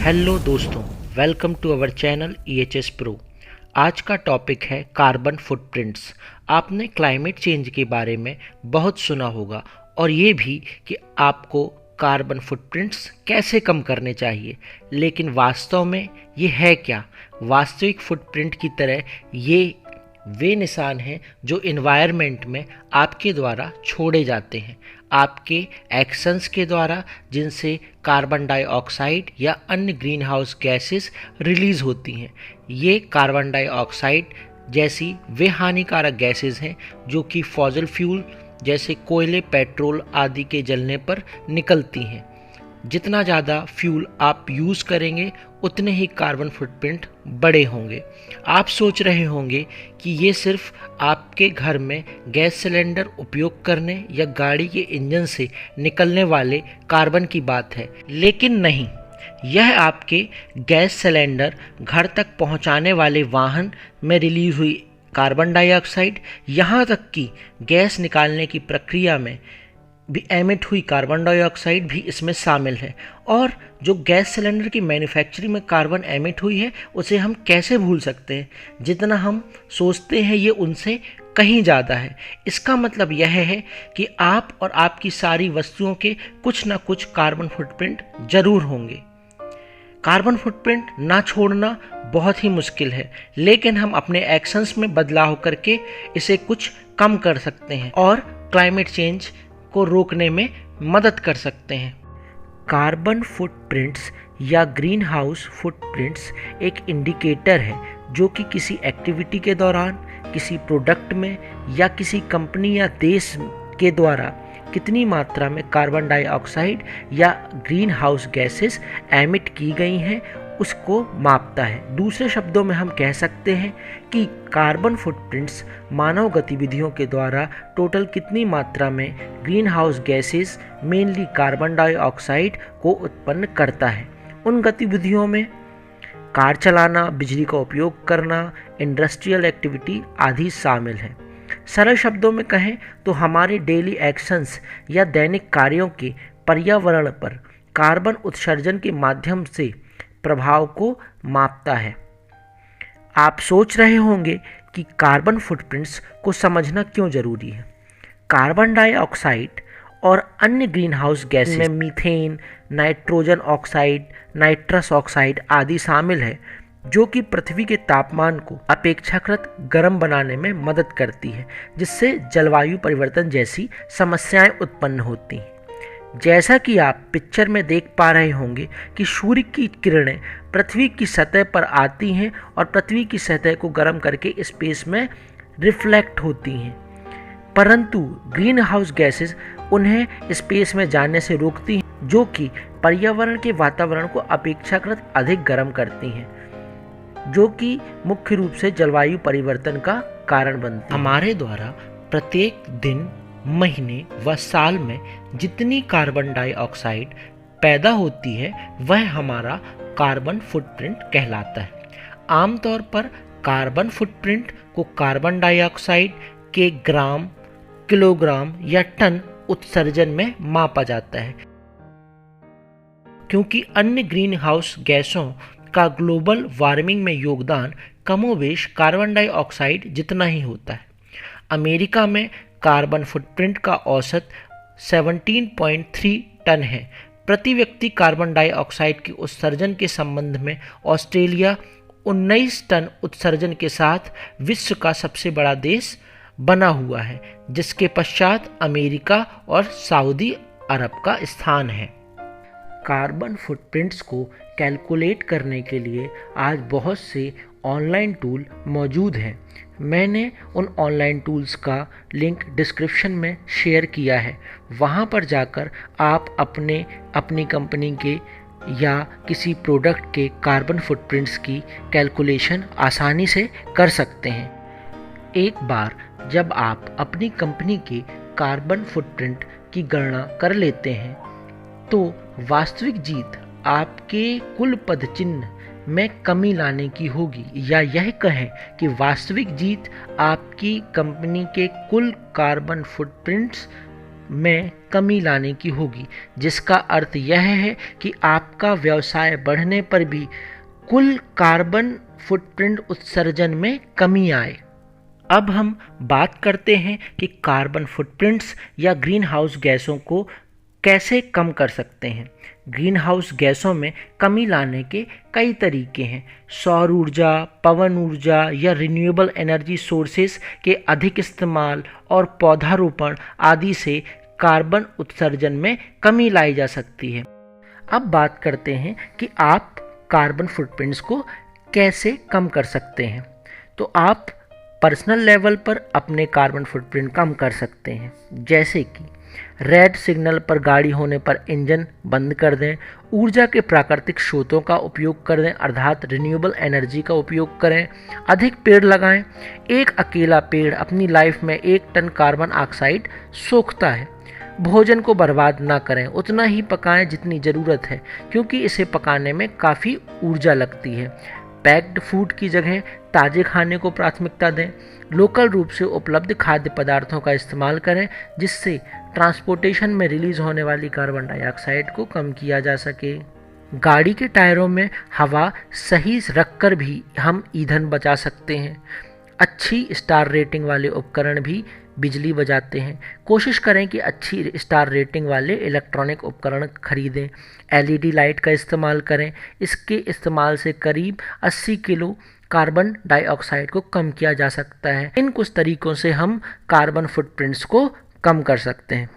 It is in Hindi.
हेलो दोस्तों, welcome to our channel EHS pro. आज का टॉपिक है कार्बन फुटप्रिंट्स। आपने क्लाइमेट चेंज के बारे में बहुत सुना होगा और ये भी कि आपको कार्बन फुटप्रिंट्स कैसे कम करने चाहिए, लेकिन वास्तव में ये है क्या? वास्तविक फुटप्रिंट की तरह ये वे निशान हैं जो इन्वायरमेंट में आपके द्वारा छोड़े जाते हैं, आपके एक्शंस के द्वारा, जिनसे कार्बन डाइऑक्साइड या अन्य ग्रीन हाउस गैसेस रिलीज़ होती हैं। ये कार्बन डाइऑक्साइड जैसी वे हानिकारक गैसेस हैं जो कि फॉसिल फ्यूल जैसे कोयले, पेट्रोल आदि के जलने पर निकलती हैं। जितना ज़्यादा फ्यूल आप यूज़ करेंगे उतने ही कार्बन फुटप्रिंट बड़े होंगे। आप सोच रहे होंगे कि ये सिर्फ आपके घर में गैस सिलेंडर उपयोग करने या गाड़ी के इंजन से निकलने वाले कार्बन की बात है, लेकिन नहीं। यह आपके गैस सिलेंडर घर तक पहुंचाने वाले वाहन में रिलीज हुई कार्बन डाइऑक्साइड, यहाँ तक कि गैस निकालने की प्रक्रिया में भी एमिट हुई कार्बन डाइऑक्साइड भी इसमें शामिल है। और जो गैस सिलेंडर की मैन्युफैक्चरिंग में कार्बन एमिट हुई है उसे हम कैसे भूल सकते हैं? जितना हम सोचते हैं ये उनसे कहीं ज़्यादा है। इसका मतलब यह है कि आप और आपकी सारी वस्तुओं के कुछ ना कुछ कार्बन फुटप्रिंट जरूर होंगे। कार्बन फुटप्रिंट ना छोड़ना बहुत ही मुश्किल है, लेकिन हम अपने एक्शंस में बदलाव करके इसे कुछ कम कर सकते हैं और क्लाइमेट चेंज को रोकने में मदद कर सकते हैं। कार्बन फुटप्रिंट्स या ग्रीन हाउस फुटप्रिंट्स एक इंडिकेटर है जो कि किसी एक्टिविटी के दौरान, किसी प्रोडक्ट में या किसी कंपनी या देश के द्वारा कितनी मात्रा में कार्बन डाइऑक्साइड या ग्रीन हाउस गैसेस एमिट की गई हैं उसको मापता है। दूसरे शब्दों में हम कह सकते हैं कि कार्बन फुटप्रिंट्स मानव गतिविधियों के द्वारा टोटल कितनी मात्रा में green house gases, mainly carbon dioxide को उत्पन्न करता है। उन गतिविधियों में कार चलाना, बिजली का उपयोग करना, इंडस्ट्रियल एक्टिविटी आदि शामिल है। सरल शब्दों में कहें तो हमारे डेली एक्शंस या दैनिक कार्यों के पर्यावरण पर कार्बन उत्सर्जन के माध्यम से प्रभाव को मापता है। आप सोच रहे होंगे कि कार्बन फुटप्रिंट्स को समझना क्यों जरूरी है। कार्बन डाइऑक्साइड और अन्य ग्रीन हाउस गैसेस में methane, nitrogen oxide, nitrous oxide आदि शामिल है, जो कि पृथ्वी के तापमान को अपेक्षाकृत गर्म बनाने में मदद करती है, जिससे जलवायु परिवर्तन जैसी समस्याएं उत्पन्न होती हैं। जैसा कि आप पिक्चर में देख पा रहे होंगे कि सूर्य की किरणें पृथ्वी की सतह पर आती हैं और पृथ्वी की सतह को गर्म करके स्पेस में रिफ्लेक्ट होती हैं, परंतु ग्रीन हाउस गैसेस उन्हें स्पेस में जाने से रोकती हैं, जो कि पर्यावरण के वातावरण को अपेक्षाकृत अधिक गर्म करती हैं, जो कि मुख्य रूप से जलवायु परिवर्तन का कारण बनती है। हमारे द्वारा प्रत्येक दिन, महीने व साल में जितनी कार्बन डाइऑक्साइड पैदा होती है वह हमारा कार्बन फुटप्रिंट कहलाता है। आमतौर पर कार्बन फुटप्रिंट को कार्बन डाइऑक्साइड के ग्राम, किलोग्राम या टन उत्सर्जन में मापा जाता है, क्योंकि अन्य ग्रीन हाउस गैसों का ग्लोबल वार्मिंग में योगदान कमोबेश कार्बन डाइऑक्साइड जितना ही होता है। अमेरिका में कार्बन फुटप्रिंट का औसत 17.3 टन है प्रति व्यक्ति। कार्बन डाइऑक्साइड के उत्सर्जन के संबंध में ऑस्ट्रेलिया 19 टन उत्सर्जन के साथ विश्व का सबसे बड़ा देश बना हुआ है, जिसके पश्चात अमेरिका और सऊदी अरब का स्थान है। कार्बन फुटप्रिंट्स को कैलकुलेट करने के लिए आज बहुत से ऑनलाइन टूल मौजूद हैं। मैंने उन ऑनलाइन टूल्स का लिंक डिस्क्रिप्शन में शेयर किया है। वहाँ पर जाकर आप अपनी कंपनी के या किसी प्रोडक्ट के कार्बन फुटप्रिंट्स की कैलकुलेशन आसानी से कर सकते हैं। एक बार जब आप अपनी कंपनी के कार्बन फुटप्रिंट की गणना कर लेते हैं तो वास्तविक जीत आपके कुल पदचिह्न में कमी लाने की होगी, या यह कहें कि वास्तविक जीत आपकी कंपनी के कुल कार्बन फुटप्रिंट्स में कमी लाने की होगी, जिसका अर्थ यह है कि आपका व्यवसाय बढ़ने पर भी कुल कार्बन फुटप्रिंट उत्सर्जन में कमी आए। अब हम बात करते हैं कि कार्बन फुटप्रिंट्स या ग्रीन हाउस गैसों को कैसे कम कर सकते हैं। ग्रीन हाउस गैसों में कमी लाने के कई तरीके हैं। सौर ऊर्जा, पवन ऊर्जा या रिन्यूएबल एनर्जी सोर्सेस के अधिक इस्तेमाल और पौधारोपण आदि से कार्बन उत्सर्जन में कमी लाई जा सकती है। अब बात करते हैं कि आप कार्बन फुटप्रिंट्स को कैसे कम कर सकते हैं। तो आप पर्सनल लेवल पर अपने कार्बन फुटप्रिंट कम कर सकते हैं, जैसे कि रेड सिग्नल पर गाड़ी होने पर इंजन बंद कर दें, ऊर्जा के प्राकृतिक स्रोतों का उपयोग कर दें अर्थात रिन्यूएबल एनर्जी का उपयोग करें, अधिक पेड़ लगाएं। एक अकेला पेड़ अपनी लाइफ में 1 टन कार्बन ऑक्साइड सोखता है। भोजन को बर्बाद ना करें, उतना ही पकाएं जितनी ज़रूरत है, क्योंकि इसे पकाने में काफ़ी ऊर्जा लगती है। पैक्ड फूड की जगह ताज़े खाने को प्राथमिकता दें। लोकल रूप से उपलब्ध खाद्य पदार्थों का इस्तेमाल करें, जिससे ट्रांसपोर्टेशन में रिलीज होने वाली कार्बन डाइऑक्साइड को कम किया जा सके। गाड़ी के टायरों में हवा सही रखकर भी हम ईंधन बचा सकते हैं। अच्छी स्टार रेटिंग वाले उपकरण भी बिजली बचाते हैं। कोशिश करें कि अच्छी स्टार रेटिंग वाले इलेक्ट्रॉनिक उपकरण खरीदें। एलईडी लाइट का इस्तेमाल करें। इसके इस्तेमाल से करीब 80 किलो कार्बन डाइऑक्साइड को कम किया जा सकता है। इन कुछ तरीकों से हम कार्बन फुटप्रिंट्स को कम कर सकते हैं।